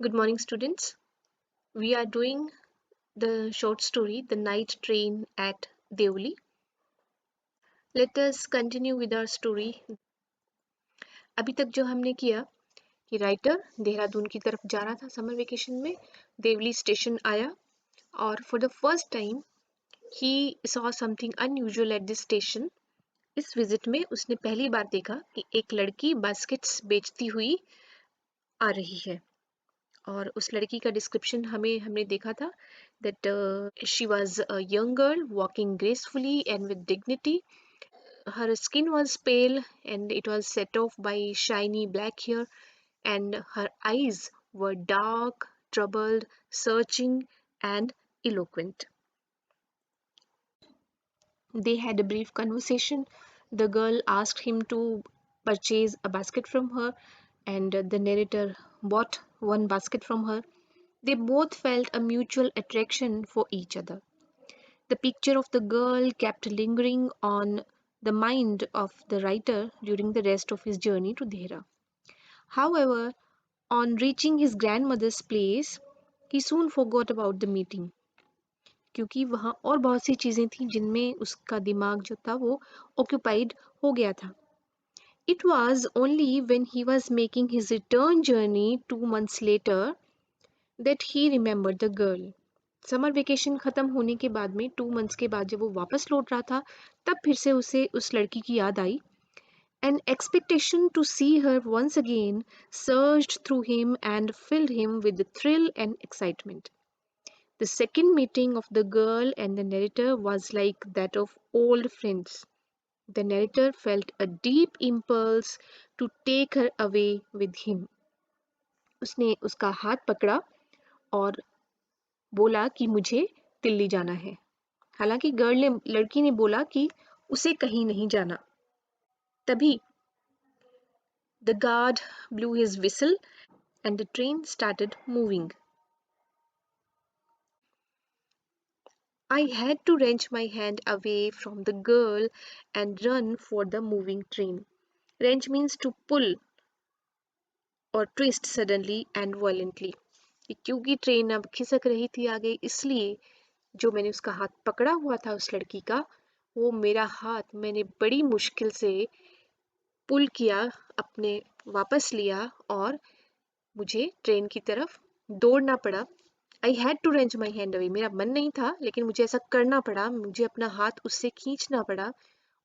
Good morning, students. We are doing the short story The Night Train at Deoli. Let us continue with our story. अभी तक जो हमने किया कि writer Dehradun की तरफ जा रहा था समर वेकेशन में, देवली स्टेशन आया और for the first time he saw something unusual at this station. इस विजिट में उसने पहली बार देखा कि एक लड़की बास्केट्स बेचती हुई आ रही है और उस लड़की का डिस्क्रिप्शन हमने देखा था that she was a young girl walking gracefully and with dignity. Her skin was pale and it was set off by shiny black hair, and her eyes were dark, troubled, searching, and eloquent. They had a brief conversation. The girl asked him to purchase a basket from her, and the narrator bought one basket from her. They both felt a mutual attraction for each other. The picture of the girl kept lingering on the mind of the writer during the rest of his journey to Dehra. However, on reaching his grandmother's place, he soon forgot about the meeting, क्योंकि वहाँ और बहुत सी चीज़ें थीं जिनमें उसका दिमाग जो था वो occupied हो गया था. It was only when he was making his return journey 2 months later that he remembered the girl. Summer vacation ख़त्म होने के बाद में 2 मंथ्स के बाद जब वो वापस लौट रहा था तब फिर से उसे उस लड़की की याद आई. An expectation to see her once again surged through him and filled him with thrill and excitement. The second meeting of the girl and the narrator was like that of old friends. The narrator felt a deep impulse to take her away with him. उसने उसका हाथ पकड़ा और बोला कि मुझे दिल्ली जाना है. हालांकि लड़की ने बोला कि उसे कहीं नहीं जाना. तभी the guard blew his whistle and the train started moving. I had to wrench my hand away from the girl and run for the moving train. Wrench means to pull or twist suddenly and violently. क्योंकि train अब खिसक रही थी आगे, इसलिए जो मैंने उसका हाथ पकड़ा हुआ था उस लड़की का, वो मेरा हाथ मैंने बड़ी मुश्किल से पुल किया, अपने वापस लिया और मुझे ट्रेन की तरफ दौड़ना पड़ा. I had to wrench my hand away. मेरा मन नहीं था लेकिन मुझे ऐसा करना पड़ा. मुझे अपना हाथ उससे खींचना पड़ा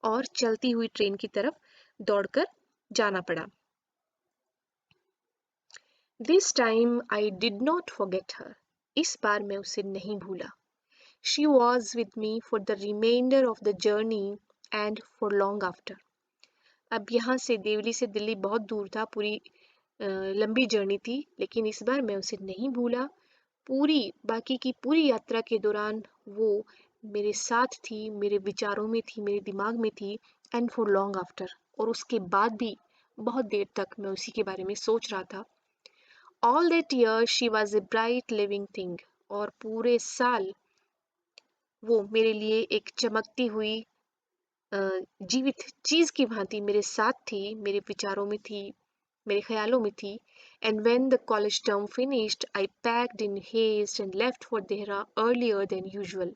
और चलती हुई ट्रेन की तरफ दौड़कर जाना पड़ा. This time I did not forget her. इस बार मैं उसे नहीं भूला. She was with me for the reminder of the journey and for long after. अब यहाँ से देवली से दिल्ली बहुत दूर था, पूरी लंबी जर्नी थी, लेकिन इस बार मैं उसे नहीं भूला. बाकी की पूरी यात्रा के दौरान वो मेरे साथ थी, मेरे विचारों में थी, मेरे दिमाग में थी, एंड फॉर लॉन्ग आफ्टर. और उसके बाद भी बहुत देर तक मैं उसी के बारे में सोच रहा था. All that year she was a bright living thing. और पूरे साल वो मेरे लिए एक चमकती हुई जीवित चीज की भांति मेरे साथ थी, मेरे विचारों में थी, मेरे ख्यालों में थी. And when the college term finished I packed in haste and left for Dehra earlier than usual.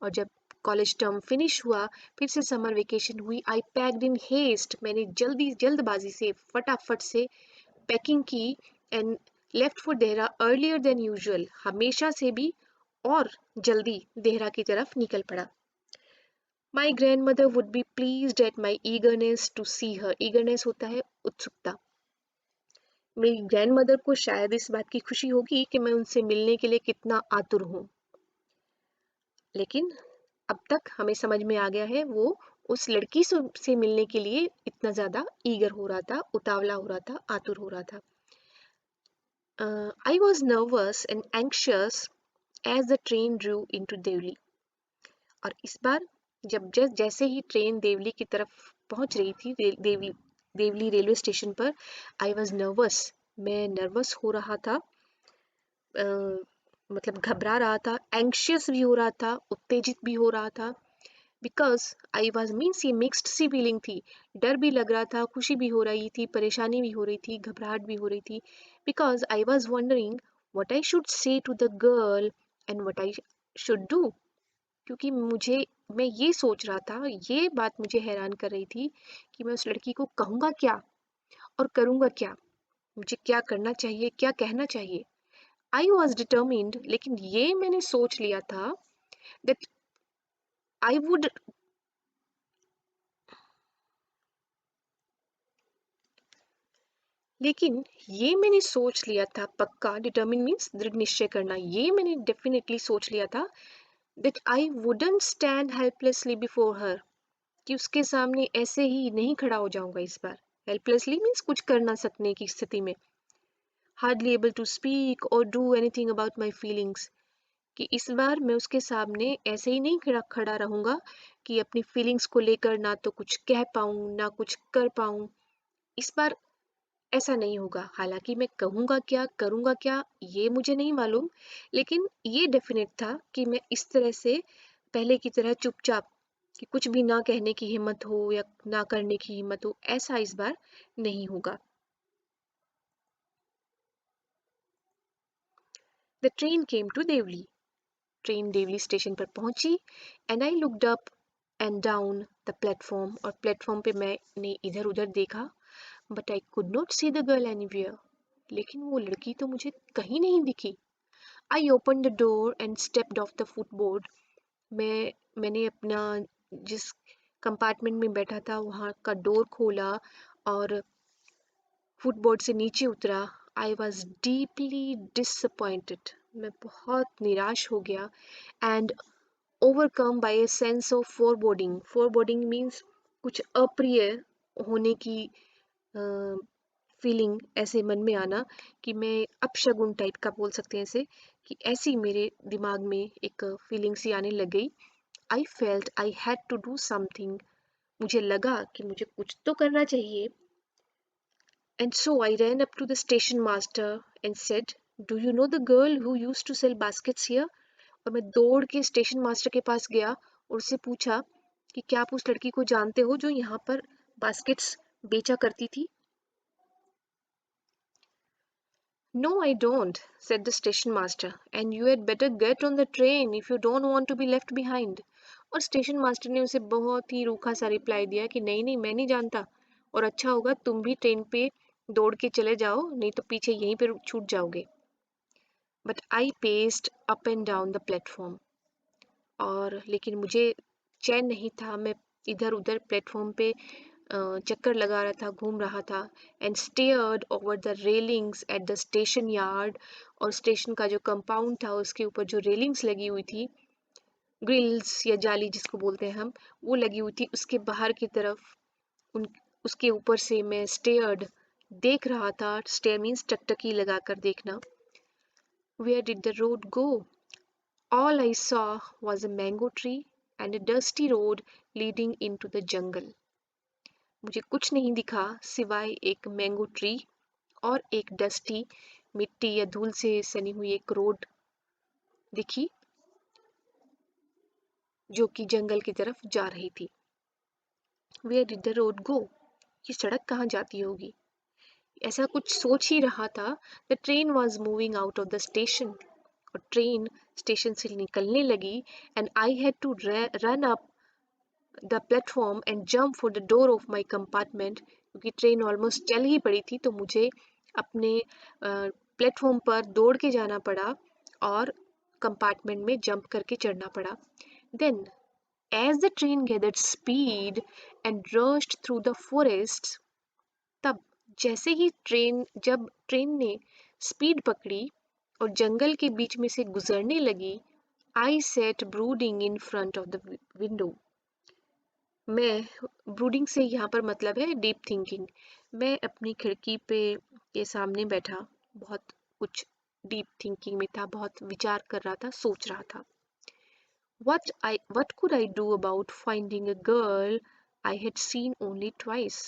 और जब कॉलेज टर्म फिनिश हुआ, फिर से समर वेकेशन हुई, आई पैक्ड इन हेस्ट. मैंने जल्दबाजी से फटाफट से पैकिंग की and left for Dehra earlier than usual. हमेशा से भी और जल्दी देहरा की तरफ निकल पड़ा. My grandmother would be pleased at my eagerness to see her. Eagerness होता है उत्सुकता. मेरी ग्रैंडमदर को शायद इस बात की खुशी होगी कि मैं उनसे मिलने के लिए कितना आतुर हूँ. लेकिन अब तक हमें समझ में आ गया है वो उस लड़की से मिलने के लिए इतना ज़्यादा ईगर हो रहा था, उतावला हो रहा था, आतुर हो रहा था. I was nervous and anxious as the train drew into Devli. और इस बार जैसे ही ट्रेन देवली की तरफ पहुंच रही थी, देवली रेलवे स्टेशन पर, आई वॉज नर्वस. मैं नर्वस हो रहा था, मतलब घबरा रहा था, एंग्शियस भी हो रहा था, उत्तेजित भी हो रहा था. बिकॉज आई वॉज मीन्स ये मिक्स्ड सी फीलिंग थी. डर भी लग रहा था, खुशी भी हो रही थी, परेशानी भी हो रही थी, घबराहट भी हो रही थी. because I was wondering what I should say to the girl and what I should do. क्योंकि मैं ये सोच रहा था, ये बात मुझे हैरान कर रही थी कि मैं उस लड़की को कहूँगा क्या और करूँगा क्या, मुझे क्या करना चाहिए, क्या कहना चाहिए। आई वॉज डिटर्मिन्ड, लेकिन ये मैंने सोच लिया था दैट आई वुड लेकिन ये मैंने सोच लिया था पक्का, डिटर्मिन मीन्स दृढ़ निश्चय करना, ये मैंने डेफिनेटली सोच लिया था that I wouldn't stand helplessly before her, कि उसके सामने ऐसे ही नहीं खड़ा हो जाऊंगा इस बार। हेल्पलेसली मीन्स कुछ कर ना सकने की स्थिति में, हार्डली एबल टू स्पीक और do anything about my feelings, कि इस बार मैं उसके सामने ऐसे ही नहीं खड़ा खड़ा रहूंगा कि अपनी फीलिंग्स को लेकर ना तो कुछ कह पाऊं ना कुछ कर पाऊं। इस बार ऐसा नहीं होगा। हालांकि मैं कहूँगा क्या, करूँगा क्या, ये मुझे नहीं मालूम, लेकिन ये डेफिनेट था कि मैं इस तरह से पहले की तरह चुपचाप, कि कुछ भी ना कहने की हिम्मत हो या ना करने की हिम्मत हो, ऐसा इस बार नहीं होगा। The train came to Deoli. Train Deoli station पर पहुंची and I looked up and down the platform, और प्लेटफॉर्म पे मैंने इधर उधर देखा, but I could not see the girl anywhere. लेकिन वो लड़की तो मुझे कहीं नहीं दिखी। I open the door and stepped off the footboard. मैंने अपना जिस कंपार्टमेंट में बैठा था वहाँ का डोर खोला और फुटबोर्ड से नीचे उतरा। आई वॉज डीपली डिसअपॉइंटेड, मैं बहुत निराश हो गया, and overcome by a sense of foreboding. Foreboding means कुछ अप्रिय होने की फीलिंग, ऐसे मन में आना कि मैं अपशगुन टाइप का बोल सकते हैं ऐसे, कि ऐसी मेरे दिमाग में एक फीलिंग सी आने लग गई। I felt I had to do something, मुझे लगा कि मुझे कुछ तो करना चाहिए। And so I ran up to the station master and said, do you know the girl who used to sell baskets here? और मैं दौड़ के स्टेशन मास्टर के पास गया और उससे पूछा कि क्या आप उस लड़की को जानते हो जो यहाँ पर बास्केट्स बेचा करती थी? No, I don't, said the station master, and you had better get on the train if you don't want to be left behind. और स्टेशन मास्टर ने उसे बहुत ही रूखा सा रिप्लाई दिया कि नहीं नहीं, मैं नहीं जानता, और अच्छा होगा तुम भी ट्रेन पे दौड़ के चले जाओ, नहीं तो पीछे यहीं पर छूट जाओगे। But I paced up and down the platform, और लेकिन मुझे चैन नहीं था। मैं इधर उधर प्लेटफॉर्म पे चक्कर लगा रहा था, घूम रहा था, and stared over the railings at the station yard, और स्टेशन का जो कंपाउंड था उसके ऊपर जो रेलिंग्स लगी हुई थी, ग्रिल्स या जाली जिसको बोलते हैं हम, वो लगी हुई थी उसके बाहर की तरफ, उन उसके ऊपर से मैं स्टेयर्ड देख रहा था। स्टेयर मीन्स टकटकी लगाकर देखना। Where did the road go? All I saw was a mango tree and a dusty road leading into the jungle. मुझे कुछ नहीं दिखा सिवाय एक मैंगो ट्री और एक डस्टी, मिट्टी या धूल से सनी हुई एक रोड दिखी जो कि जंगल की तरफ जा रही थी। Where did the road go? ये सड़क कहाँ जाती होगी? ऐसा कुछ सोच ही रहा था। The train was moving out of the station. और ट्रेन स्टेशन से निकलने लगी, and I had to run up the platform and jump for the door of my compartment, क्योंकि ट्रेन ऑलमोस्ट चल ही पड़ी थी तो मुझे अपने प्लेटफॉर्म पर दौड़ के जाना पड़ा और कंपार्टमेंट में जंप करके चढ़ना पड़ा। Then as the train gathered speed and rushed through the forest, तब जैसे ही जब ट्रेन ने स्पीड पकड़ी और जंगल के बीच में से गुजरने लगी, I sat brooding in front of the window. मैं ब्रूडिंग से यहाँ पर मतलब है डीप थिंकिंग। मैं अपनी खिड़की पे के सामने बैठा, बहुत कुछ डीप थिंकिंग में था, बहुत विचार कर रहा था, सोच रहा था। what could I do about finding a girl I had seen only twice?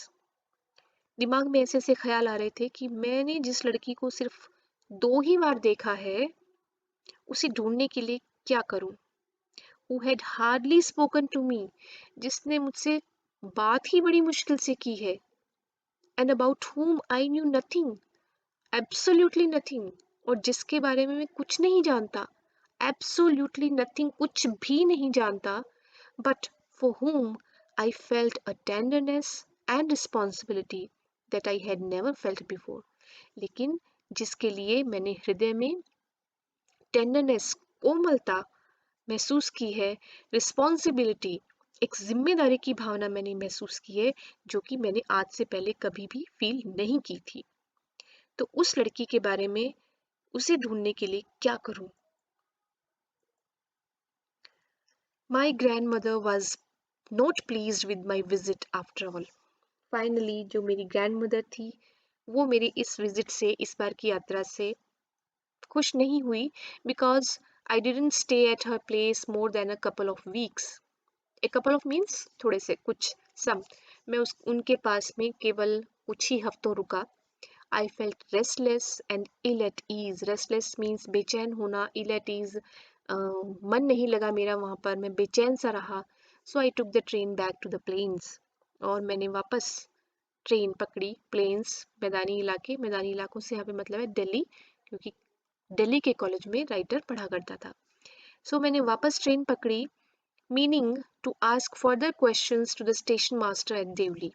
दिमाग में ऐसे ऐसे ख्याल आ रहे थे कि मैंने जिस लड़की को सिर्फ 2 ही बार देखा है, उसे ढूंढने के लिए क्या करूं? who had hardly spoken to me, जिसने मुझसे बात ही बड़ी मुश्किल से की है, and about whom I knew nothing, absolutely nothing, और जिसके बारे में मैं कुछ नहीं जानता, एब्सोल्युटली नथिंग, कुछ भी नहीं जानता, but for whom I felt a tenderness and responsibility that I had never felt before. लेकिन जिसके लिए मैंने हृदय में टेंडरनेस, कोमलता महसूस की है, रिस्पॉन्सिबिलिटी, एक जिम्मेदारी की भावना मैंने महसूस की है, जो कि मैंने आज से पहले कभी भी फील नहीं की थी। तो उस लड़की के बारे में, उसे ढूंढने के लिए क्या करूं? My grand mother was not please with my visit after all. Finally जो मेरी ग्रैंड मदर थी, वो मेरी इस विजिट से, इस बार की यात्रा से खुश नहीं हुई, because I didn't stay at her place more than a couple of weeks. A couple of means थोड़े से, कुछ, सम। मैं उस उनके पास में केवल कुछ ही हफ्तों रुका। I felt restless and ill at ease. Restless means बेचैन होना, इल एट ईज मन नहीं लगा मेरा वहाँ पर, मैं बेचैन सा रहा। So I took the train back to the plains, और मैंने वापस ट्रेन पकड़ी। प्लेन्स मैदानी इलाके, मैदानी इलाकों से यहाँ पे मतलब है दिल्ली, क्योंकि दिल्ली के कॉलेज में राइटर पढ़ा करता था। सो मैंने वापस ट्रेन पकड़ी, meaning to ask further questions to the station master at Deoli.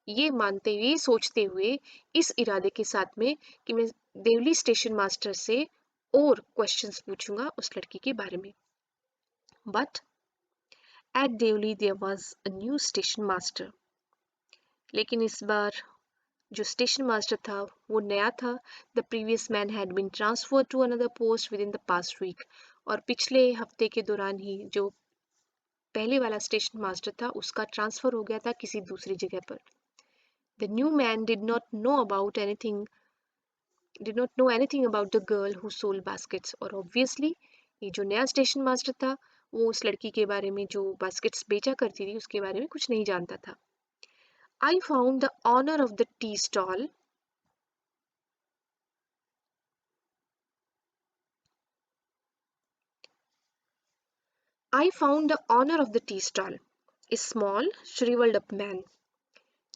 ये मानते हुए, सोचते हुए, इस इरादे के साथ में कि मैं देवली स्टेशन मास्टर से और क्वेश्चंस पूछूंगा उस लड़की के बारे में। But at Deoli there was a new station master. लेकिन इस बार जो स्टेशन मास्टर था वो नया था। The previous man had been transfer to another post within the past week. और पिछले हफ्ते के दौरान ही जो पहले वाला स्टेशन मास्टर था, उसका ट्रांसफर हो गया था किसी दूसरी जगह पर। The new man did not know anything about the girl who sold baskets, और ऑब्वियसली ये जो नया स्टेशन मास्टर था, वो उस लड़की के बारे में जो बास्केट्स बेचा करती थी उसके बारे में कुछ नहीं जानता था। I found the owner of the tea stall I found the owner of the tea stall, a small, shriveled up man.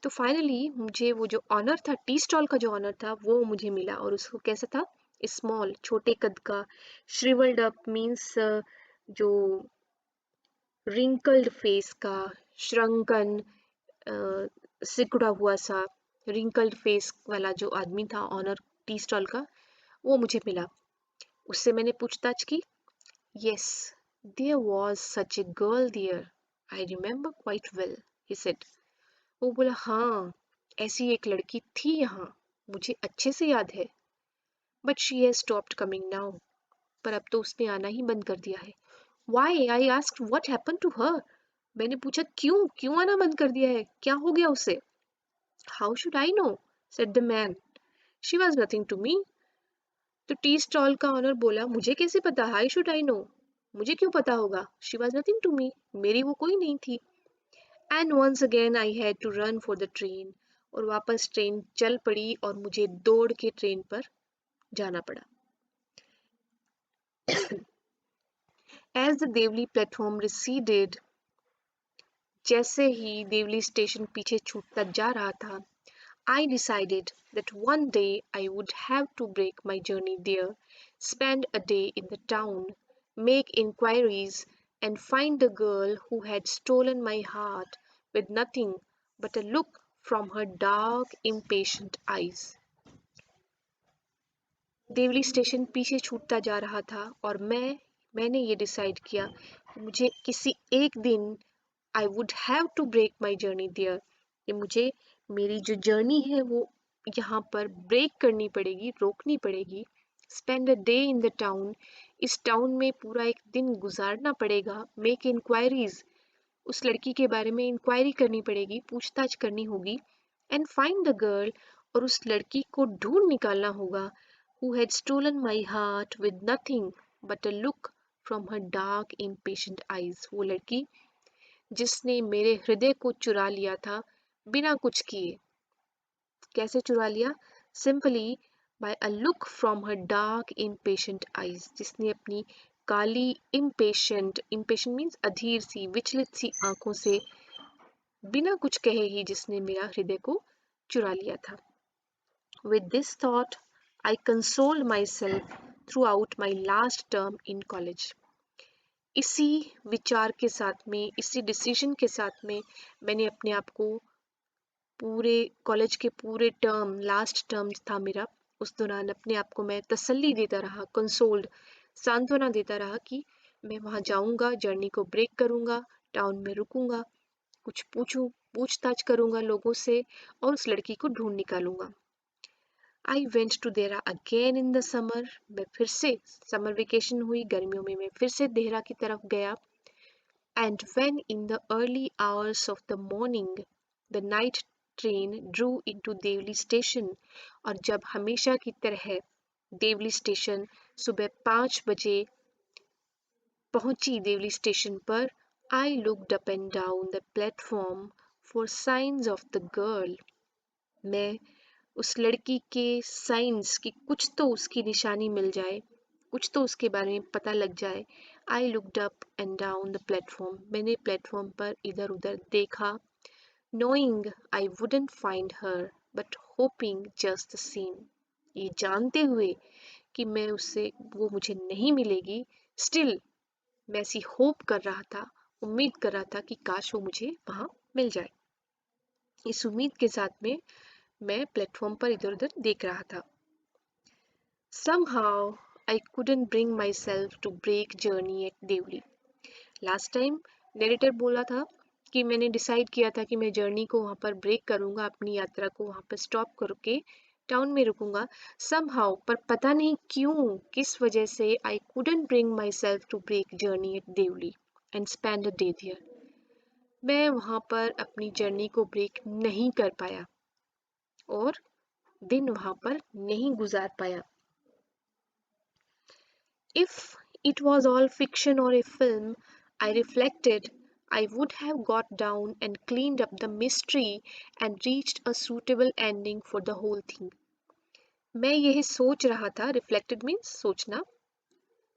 तो फाइनली मुझे वो जो ऑनर था, टी स्टॉल का जो ऑनर था, वो मुझे मिला। और उसको कैसा था? स्मॉल, छोटे कद का। श्रिवल्ड अप मीन्स जो रिंकल्ड फेस का, श्रंकन, सिकुड़ा हुआ सा, रिंकल्ड फेस वाला जो आदमी था ऑनर टी स्टॉल का, वो मुझे मिला। उससे मैंने पूछताछ की। Yes, there was such a girl there, I remember quite well, he said. वो बोला, हाँ, ऐसी एक लड़की थी यहाँ, मुझे अच्छे से याद है। But she has stopped coming now, पर अब तो उसने आना ही बंद कर दिया है। Why? I asked what happened to her. मैंने पूछा, क्यों क्यों आना बंद कर दिया है, क्या हो गया उसे? How should I know, said the man, she was nothing to me. तो टी स्टॉल का ऑनर बोला, मुझे कैसे पता, हाई शुड आई नो, मुझे क्यों पता होगा, she was nothing to me, मेरी वो कोई नहीं थी। And once again I had to run for the train, और वापस ट्रेन चल पड़ी और मुझे दौड़ के ट्रेन पर जाना पड़ा। As the Deoli platform receded, जैसे ही देवली स्टेशन पीछे छूटता जा रहा था, I decided that one day I would have to break my journey there, spend a day in the town, make inquiries, and find the girl who had stolen my heart with nothing but a look from her dark, impatient eyes. Deoli station पीछे छूटता जा रहा था, और मैंने ये decide किया कि मुझे किसी एक दिन I would have to break my journey there, कि मुझे मेरी जो जर्नी है वो यहाँ पर ब्रेक करनी पड़ेगी, रोकनी पड़ेगी। Spend a day in the town, इस टाउन में पूरा एक दिन गुजारना पड़ेगा। मेक इंक्वायरीज, उस लड़की के बारे में इंक्वायरी करनी पड़ेगी, पूछताछ करनी होगी। एंड फाइंड द गर्ल, और उस लड़की को ढूंढ निकालना होगा, who had stolen my heart with nothing but a look from her dark impatient eyes, वो लड़की जिसने मेरे हृदय को चुरा लिया था बिना कुछ किए। कैसे चुरा लिया? Simply by a look from her dark impatient eyes, जिसने अपनी काली, इम्पेशेंट मीन्स अधीर सी, विचलित सी आंखों से बिना कुछ कहे ही जिसने मेरा हृदय को चुरा लिया था। With this thought, I consoled myself throughout my last term in college. इसी विचार के साथ में, इसी डिसीजन के साथ में मैंने अपने आप को पूरे कॉलेज के पूरे टर्म, लास्ट टर्म था मेरा, उस दौरान अपने आप को मैं तसल्ली देता रहा, कंसोल्ड, सांत्वना देता रहा कि मैं वहाँ जाऊँगा, जर्नी को ब्रेक करूँगा, टाउन में रुकूँगा, कुछ पूछताछ करूँगा लोगों से और उस लड़की को ढूँढ निकालूँगा। I went to Dehra again in the summer. मैं फिर से, समर वेकेशन हुई, गर्मियों में मैं फिर से देहरा की तरफ गया। And when in the early hours of the morning the night train drew into Deoli station, और जब हमेशा की तरह देवली स्टेशन सुबह 5 बजे पहुंची देवली स्टेशन पर, आई looked up and down the platform for science of the girl. मैं उस लड़की के साइंस की, कुछ तो उसकी निशानी मिल जाए, कुछ तो उसके बारे में पता लग जाए। आई looked up and down the platform, मैंने प्लेटफॉर्म पर इधर उधर देखा, knowing I wouldn't find her but hopping just the same, ये जानते हुए कि मैं उससे, वो मुझे नहीं मिलेगी, स्टिल मैं ऐसी होप कर रहा था, उम्मीद कर रहा था कि काश वो मुझे वहां मिल जाए। इस उम्मीद के साथ में मैं प्लेटफॉर्म पर इधर उधर देख रहा था। Somehow I couldn't bring myself to break journey at Devli. Last time narrator बोला था कि मैंने डिसाइड किया था कि मैं जर्नी को वहाँ पर ब्रेक करूँगा, अपनी यात्रा को वहाँ पर स्टॉप करके टाउन में रुकूंगा। Somehow, पर पता नहीं क्यों, किस वजह से I couldn't bring myself to break journey at Devli and spend a day there. मैं वहाँ पर अपनी जर्नी को ब्रेक नहीं कर पाया और दिन वहाँ पर नहीं गुजार पाया। If it was all fiction or a film, I reflected, I would have got down and cleaned up the mystery and reached a suitable ending for the whole thing. मैं यही सोच रहा था, रिफ्लेक्टेड मीन्स सोचना,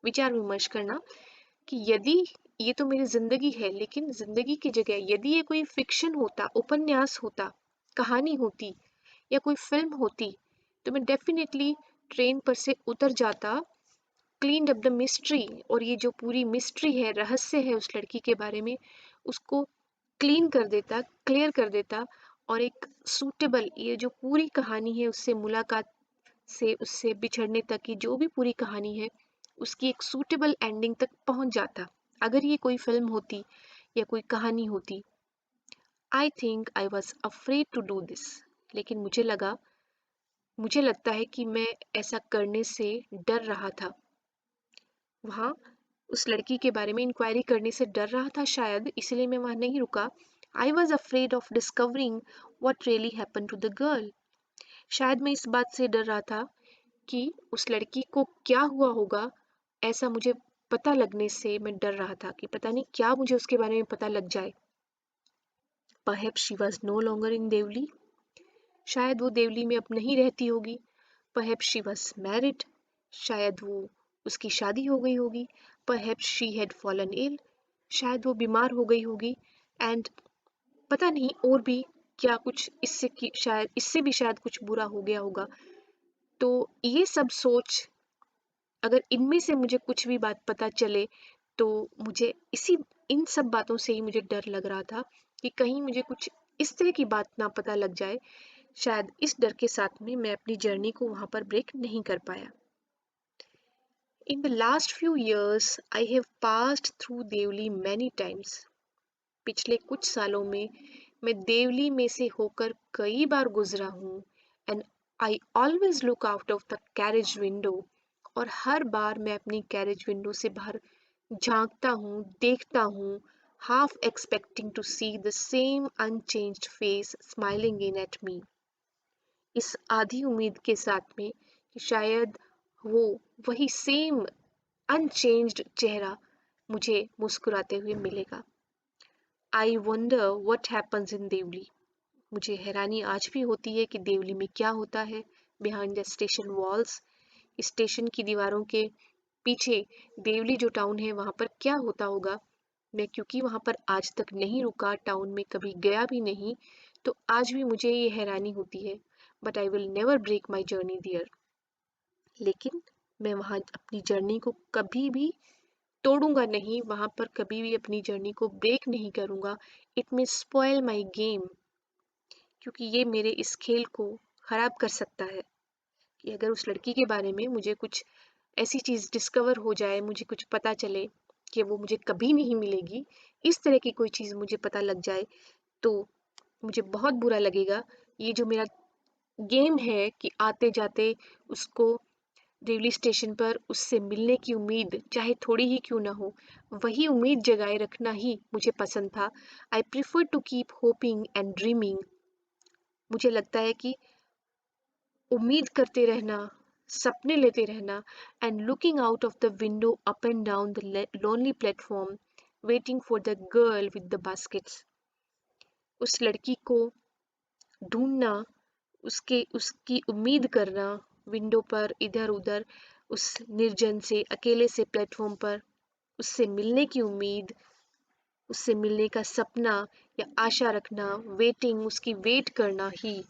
विचार विमर्श करना, कि यदि ये तो मेरी जिंदगी है, लेकिन जिंदगी की जगह यदि ये कोई फिक्शन होता, उपन्यास होता, कहानी होती या कोई फिल्म होती, तो मैं डेफिनेटली ट्रेन पर से उतर जाता, क्लीन्ड अप द मिस्ट्री, और ये जो पूरी मिस्ट्री है, रहस्य है उस लड़की के बारे में, उसको क्लीन कर देता, क्लियर कर देता, और एक सूटेबल, ये जो पूरी कहानी है उससे मुलाकात से उससे बिछड़ने तक की जो भी पूरी कहानी है, उसकी एक सूटेबल एंडिंग तक पहुंच जाता, अगर ये कोई फिल्म होती या कोई कहानी होती। I think I was afraid to do this, लेकिन मुझे लगता है कि मैं ऐसा करने से डर रहा था, वहाँ उस लड़की के बारे में इंक्वायरी करने से डर रहा था शायद, इसलिए मैं वहाँ नहीं रुका। I was afraid of discovering what really happen to the girl, शायद मैं इस बात से डर रहा था कि उस लड़की को क्या हुआ होगा, ऐसा मुझे पता लगने से मैं डर रहा था कि पता नहीं क्या मुझे उसके बारे में पता लग जाए। Perhaps she was no longer in Deoli, शायद वो देवली में अब नहीं रहती होगी। Perhaps she was married, शायद वो, उसकी शादी हो गई होगी। Perhaps she had fallen ill, शायद वो बीमार हो गई होगी। एंड पता नहीं और भी क्या कुछ, इससे की शायद, इससे भी शायद कुछ बुरा हो गया होगा। तो ये सब सोच, अगर इनमें से मुझे कुछ भी बात पता चले, तो मुझे इन सब बातों से ही मुझे डर लग रहा था कि कहीं मुझे कुछ इस तरह की बात ना पता लग जाए। शायद इस डर के साथ में मैं अपनी जर्नी को वहां पर ब्रेक नहीं कर पाया। In the last few years, I have passed through Deoli many times. पिछले कुछ सालों में मैं देवली में से होकर कई बार गुजरा हूँ। And I always look out of the carriage window, और हर बार मैं अपनी कैरेज विंडो से बाहर झांकता हूँ, देखता हूँ, half expecting to see the same unchanged face smiling in at me. इस आधी उम्मीद के साथ में कि शायद वो वही सेम अनचेंज्ड चेहरा मुझे मुस्कुराते हुए मिलेगा। I wonder what happens in Deoli, मुझे हैरानी आज भी होती है कि देवली में क्या होता है behind the station walls, station की दीवारों के पीछे देवली जो टाउन है वहाँ पर क्या होता होगा। मैं क्योंकि वहाँ पर आज तक नहीं रुका, टाउन में कभी गया भी नहीं, तो आज भी मुझे ये हैरानी होती है, but I will never break my journey there. लेकिन मैं वहाँ अपनी जर्नी को कभी भी तोड़ूंगा नहीं, वहाँ पर कभी भी अपनी जर्नी को ब्रेक नहीं करूंगा। It may spoil my game, क्योंकि ये मेरे इस खेल को खराब कर सकता है। कि अगर उस लड़की के बारे में मुझे कुछ ऐसी चीज़ डिस्कवर हो जाए, मुझे कुछ पता चले कि वो मुझे कभी नहीं मिलेगी, इस तरह की कोई चीज़ मुझे पता लग जाए, तो मुझे बहुत बुरा लगेगा। ये जो मेरा गेम है कि आते जाते उसको रेलवे स्टेशन पर उससे मिलने की उम्मीद चाहे थोड़ी ही क्यों ना हो, वही उम्मीद जगाए रखना ही मुझे पसंद था। I prefer to keep hoping and dreaming. मुझे लगता है कि उम्मीद करते रहना, सपने लेते रहना, and looking out of the window up and down the lonely platform, waiting for the girl with the baskets. उस लड़की को ढूंढना, उसके उसकी उम्मीद करना, विंडो पर इधर उधर उस निर्जन से अकेले से प्लेटफॉर्म पर उससे मिलने की उम्मीद, उससे मिलने का सपना या आशा रखना, वेटिंग, उसकी वेट करना ही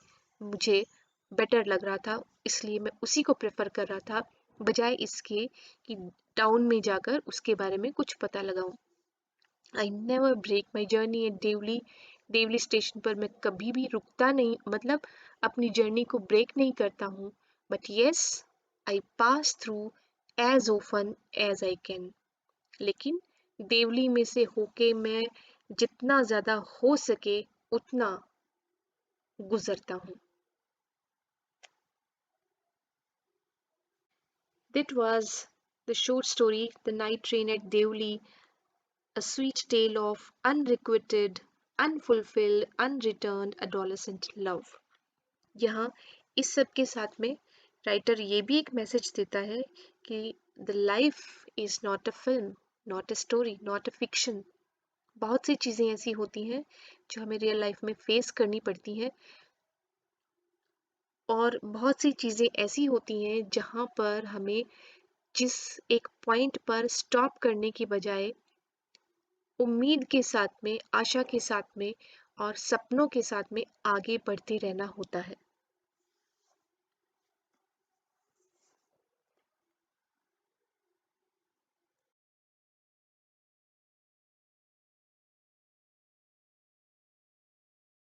मुझे बेटर लग रहा था। इसलिए मैं उसी को प्रेफर कर रहा था, बजाय इसके कि टाउन में जाकर उसके बारे में कुछ पता लगाऊं। I never break my journey at Deoli. Deoli station पर मैं कभी भी रुकता नहीं, मतलब अपनी जर्नी को ब्रेक नहीं करता हूँ। But yes, I pass through as often as I can. लेकिन देवली में से होके मैं जितना ज्यादा हो सके उतना गुजरता हूँ। That was the short story, The Night Train at Devli, a sweet tale of unrequited, unfulfilled, unreturned adolescent love. यहाँ इस सब के साथ में राइटर ये भी एक मैसेज देता है कि the life is not a film, not a story, not a fiction. बहुत सी चीज़ें ऐसी होती हैं जो हमें रियल लाइफ में फेस करनी पड़ती हैं, और बहुत सी चीज़ें ऐसी होती हैं जहाँ पर हमें जिस एक पॉइंट पर स्टॉप करने की बजाय उम्मीद के साथ में, आशा के साथ में और सपनों के साथ में आगे बढ़ते रहना होता है।